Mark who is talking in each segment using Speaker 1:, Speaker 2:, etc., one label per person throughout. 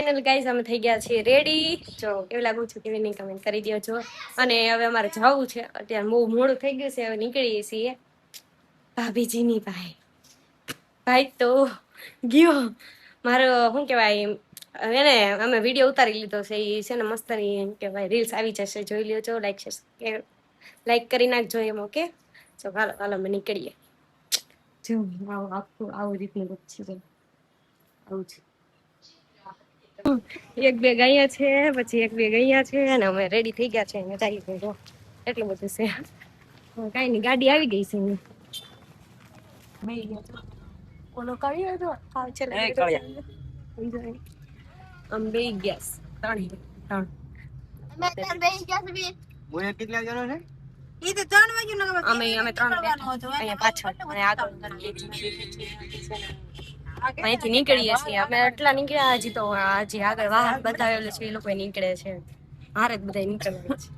Speaker 1: Final guys અમે થઈ ગયા છીએ રેડી. જો કેવું લાગુ છું કેવી નહીં કમેન્ટ કરી દો છો. અને હવે અમારે જવું છે, અત્યારે બહુ મોડું થઈ ગયું છે, હવે નીકળીએ છીએ ભાભીજીની પાસે. ભાઈ તો ગયો મારો શું કહેવાય એને અમે વિડીયો ઉતારી લીધો છે, એ છે ને મસ્તની એમ કહેવાય રીલ્સ આવી જશે, જોઈ લ્યો. લાઈક કરી નાખજો એમ. ઓકે ચલો હાલો હાલો અમે નીકળીએ. જો આવું રીતનું છે, આવું છે. એક બે ગયા છે, પછી એક બે ગયા છે, અને અમે રેડી થઈ ગયા છે. અમે જઈએ જો એટલું બધું છે. કઈ નઈ, ગાડી આવી ગઈ છે. ઓલો કર્યો તો આમ બે ગેસ ત્રણ અમે 3 અહીંયા પાછળ અને આગળ અહીંથી નીકળીએ છીએ અમે. એટલા નીકળ્યા હજી તો હજી આગળ વાહન બતાવેલું છે, એ લોકો નીકળે છે. હારે જ બધા નીકળે છે.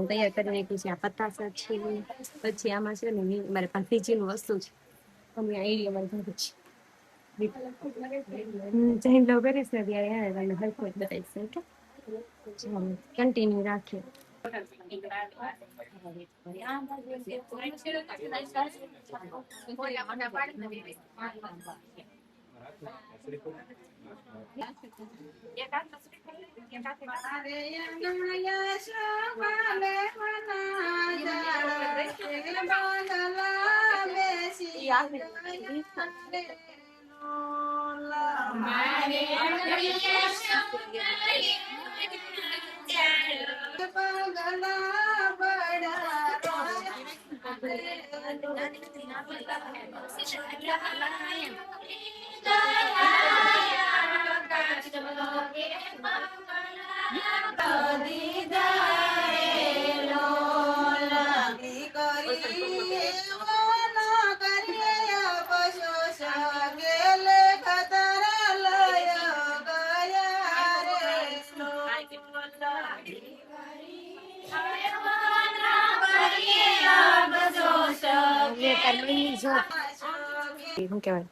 Speaker 1: તૈયાર કરી નાખ્યું છે. આ પતાસા છે, પછી આમાં છે ને મારે ભાતીજી નું વસ્તુ છે. અમે આઈડિયા જઈને લો કરીશ ને ત્યારે તમને હરખું બતાવીશ. ઓકે કન્ટિન્યુ રાખીએ. શું કહેવાય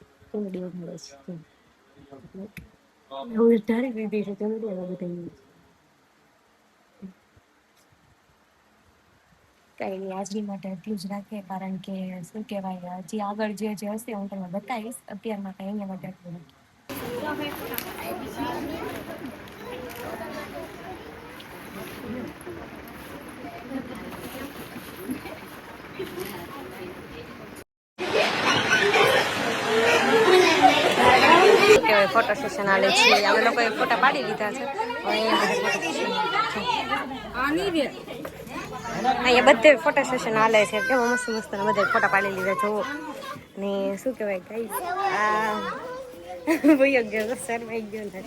Speaker 1: કઈ નહીં, આજની માટે એટલું જ રાખીએ, કારણ કે શું કહેવાય હજી આગળ જે હશે હું તમને બતાવીશ. અત્યાર માટે અહીંયા માટે એટલું ફોટો સેશન આલે છે. અમે લોકોએ ફોટા પાડી લીધા છે. અહીંયા બધે ફોટો સેશન હાલે છે. કેવો મસ્ત મસ્ત બધા ફોટા પાડી લીધા જુઓ. ને શું કહેવાય ગાઈસ આ ભૈયા ગયો શરમાઈ ગયો ને